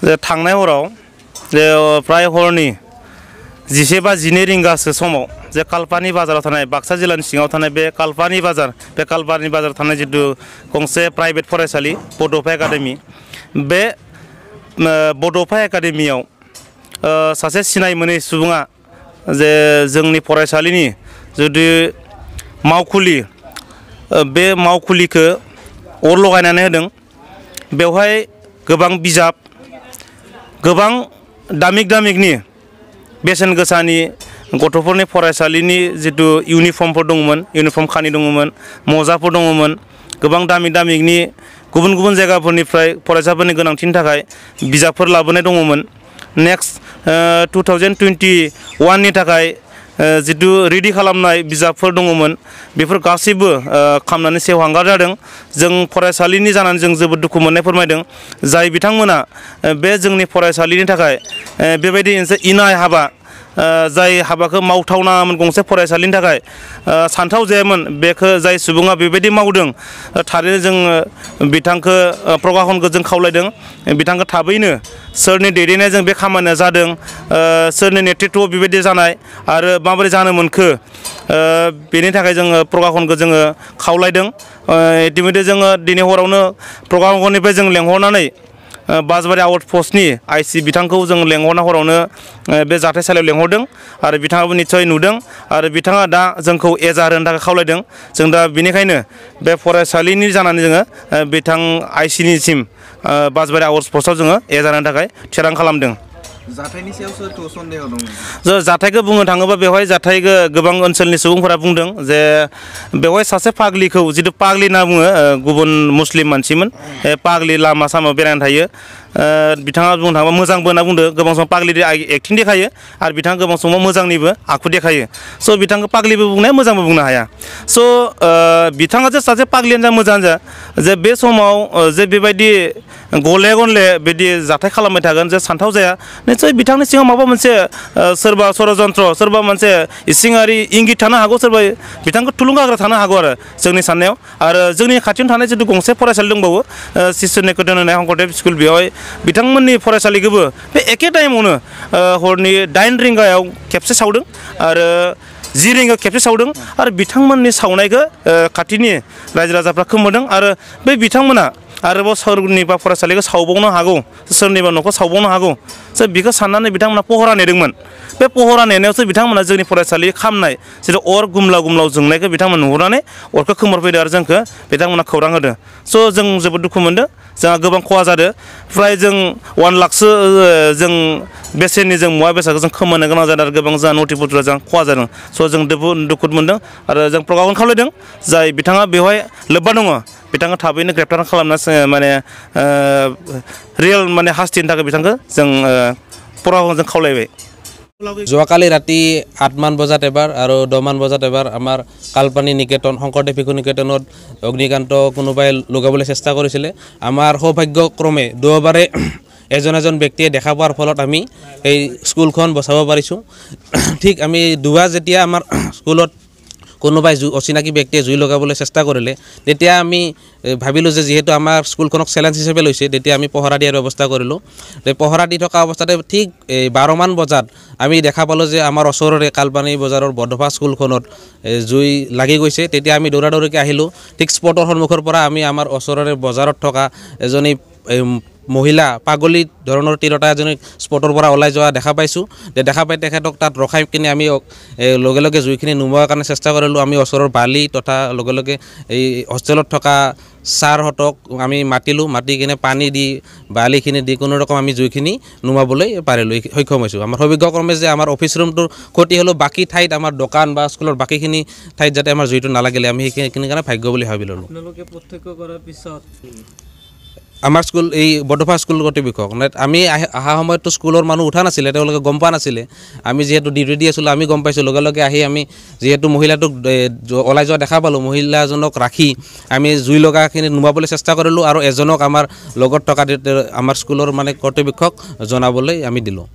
जे थांनाय हराव जे प्राय हरनि 12 बा 12 रिंगासो समाव जे कालपानि बाजाराव थानाय बाक्सा जिल्लानि सिङाव थानाय बे कालपानि बाजाराव थानाय जितु गंसे प्राइभेट फरायसालि बड'फा एकाडेमि बे बड'फा एकाडेमियाव सासे सिनाय मोनै सुबुङा जे जोंनि फरायसालिनि जुदि मावखुलि बे मावखुलिखौ अर लगायनानै होदों बेवहाय गोबां बिजाब गोबां दामिकनि बेसेन गोसानि गथ'फोरनि फरायसालिनि जितु इउनिफर्मफोर दङमोन इउनिफर्म खानि दङमोन मजाफोर दङमोन गोबां दामिकनि गुबुन जायगाफोरनिफ्राय फरायसाफोरनि गोनांथिनि थाखाय बिजाबफोर लाबोनाय दङमोन नेक्स्ट 2021 नि थाखाय जितु रेडि खालामनाय बिजाबफोर दङमोन बेफोर गासैबो खामनानै सेवहांगार जादों जों फरायसालिनि जानानै जों जोबोद दुखु मोननाय फोरमायदों जाय बिथांमोना बे जोंनि फरायसालिनि थाखाय बेबायदि मोनसे इनाय हाबा जाय हाबाखौ मावथावनामोन गंसे फरायसालिनि थाखाय सानथाव जायामोन बेखौ जाय सुबुङा बेबायदि मावदों थारैनो जों बिथांखौ प्रकाशनखौ जों खावलायदों बिथांखौ थाबैनो सोरनि दैदेननायजों बे खामानिया जादों सोरनि नेतृत्वआव बेबायदि जानाय आरो माबोरै जानो मोनखो बेनि थाखाय जोङो प्रकाशनखौ जोङो खावलायदों इतिमध्य जोङो दिनै हरावनो प्रकाशननिफ्राय जों लेंहरनानै बासबारि आउट पस्टनि आइसि बिथांखौ जों लेंहरना हरावनो बे जाथायसालियाव लेंहरदों आरो बिथाङाबो निस्सय नुदों आरो बिथाङा दा जोंखौ एजार होनो थाखाय खावलायदों जों दा बेनिखायनो बे फरायसालिनि जानानै जोङो बिथां आइसिनिसिम बासबारि आउट पस्टआव जोङो एजार होनो थाखाय थिरां खालामदों जाथायनि सायाव सोरखौ सन्देह दं जाथायखौ बुंनो थाङोबा बेवहाय जाथायखौ गोबां ओनसोलनि सुबुंफोरा बुंदों जे बेवहाय सासे पाग्लिखौ जितु पाग्लि होनना बुङो गुबुन मुस्लिम मानसिमोन पाग्लि लामा सामा बेरायना थायो बिथाङा बुंनो थाङोबा मोजांबो होनना बुंदों गोबां समाव पाग्लि एक्टिं देखायो आरो बिथाङा गोबां समाव मोजांनिबो आखु देखायो स' बिथांखौ पाग्लिबो बुंनाया मोजांबो बुंनो हाया स' बिथाङा जे सासे पाग्लियानो जा मोजाङानो जा जे बे समाव जे बेबायदि गले गले बिदि जाथाय खालामबाय थागोन जे सानथाव जाया निस्सय बिथांनि सिङाव माबा मोनसे सोरबा षड़यन्त्र सोरबा मोनसे इसिङारि इंगित थानो हागौ सोरबा बिथांखौ थुलुंगा होग्रा थानो हागौ आरो जोंनि साननायाव आरो जोंनि खाथियावनो थानाय जितु गंसे फरायसालि दंबावो शिशु निकेतन होननाय शंकरदेब स्कुल बेवहाय बिथांमोननि फरायसालिखौबो बे एखे टाइमावनो हरनि 8 रिंगायाव खेबसे सावदों आरो 10 रिंगायाव खेबसे सावदों आरो बिथांमोननि सावनायखौ खाथिनि रायजो राजाफ्रा खोमोदों आरो बे बिथांमोना आरोबाव सोरनिबा फरायसालिखौ सावबावनो हागौ सोरनिबा न'खौ सावबावनो हागौ बेखौ साननानै बिथांमोना पहरा नेदोंमोन बे पहरा नेनायावसो बिथांमोना जोंनि फरायसालि खामनाय जितु अर गुमलाव जोंनायखौ बिथांमोना नुहुरनानै अरखौ खोमोरफैदों आरो जोंखौ बिथांमोना खौरां होदों स' जों जोबोद दुखु मोनदों जोंहा गोबां खहा जादों फ्राय जों 1 लाखसो जों बेसेननि जों मुवा बेसादखौ जों खोमानो गोनां जादों आरो गोबां जोंहा नथि पत्र जों खहा जादों स' जों दुखु मोनदों आरो जों प्रकाशन खावलायदों जाय बिथाङा बेवहाय लोब्बा दङ बिथाङा थाबैनो ग्रेप्टार खालामना माने रियेल माने हास्तिनि थाखाय बिथांखौ जों प्रकाशनजों खावलायबाय যোৱাকালি ৰাতি 8মান বজাত এবাৰ আৰু 10মান বজাত এবাৰ আমাৰ কালপানী নিকেতন শংকৰদেৱ শিশু নিকেতনত অগ্নিকান্ত কোনোবাই লগাবলৈ চেষ্টা কৰিছিলে আমাৰ সৌভাগ্যক্ৰমে দুবাৰে এজন ব্যক্তিয়ে দেখা পোৱাৰ ফলত আমি এই স্কুলখন বচাব পাৰিছোঁ ঠিক আমি দুবাৰ যেতিয়া আমাৰ স্কুলত কোনোবাই অচিনাকি ব্যক্তিয়ে জুই লগাবলৈ চেষ্টা কৰিলে তেতিয়া আমি ভাবিলোঁ যে যেহেতু আমাৰ স্কুলখনক চ্যালেঞ্জ হিচাপে লৈছে তেতিয়া আমি পহৰা দিয়াৰ ব্যৱস্থা কৰিলোঁ পহৰা দি থকা অৱস্থাতে ঠিক 12মান বজাত আমি দেখা পালোঁ যে আমাৰ ওচৰৰে কালপানী বজাৰৰ বডফা স্কুলখনত জুই লাগি গৈছে তেতিয়া আমি দৌৰাদৌৰিকৈ আহিলোঁ ঠিক স্পটৰ সন্মুখৰ পৰা আমি আমাৰ ওচৰৰে বজাৰত থকা এজনী মহিলা পাগলী ধৰণৰ তিৰোতা এজনী স্পটৰ পৰা ওলাই যোৱা দেখা পাইছোঁ দেখা পাই তেখেতক তাত ৰখাই কিনে আমি লগে লগে জুইখিনি নুমোৱাৰ কাৰণে চেষ্টা কৰিলোঁ আমি ওচৰৰ বালি তথা লগে লগে এই হোষ্টেলত থকা ছাৰহঁতক আমি মাতি কিনে পানী দি বালিখিনি দি কোনো ৰকম আমি জুইখিনি নুমাবলৈ পাৰিলোঁ সক্ষম হৈছোঁ আমাৰ সৌভাগ্যক্ৰমে যে আমাৰ অফিচ ৰুমটোৰ ক্ষতি হ'লেও বাকী ঠাইত আমাৰ দোকান বা স্কুলৰ বাকীখিনি ঠাইত যাতে আমাৰ জুইটো নালাগিলে আমি সেইখিনি কাৰণে ভাগ্য বুলি ভাবি ল'লোঁ আপোনালোকে প্ৰত্যক্ষ কৰাৰ পিছত আমাৰ স্কুল এই বডফা স্কুল কৰ্তৃপক্ষক আমি অহা সময়তো স্কুলৰ মানুহ উঠা নাছিলে তেওঁলোকে গম পোৱা নাছিলে আমি যেহেতু ডিউটি দি আছিলোঁ আমি গম পাইছোঁ লগে লগে আহি আমি যেহেতু মহিলাটোক ওলাই যোৱা দেখা পালোঁ মহিলাজনক ৰাখি আমি জুই লগাখিনি নুমাবলৈ চেষ্টা কৰিলোঁ আৰু এজনক আমাৰ লগত থকা আমাৰ স্কুলৰ মানে কৰ্তৃপক্ষক জনাবলৈ আমি দিলোঁ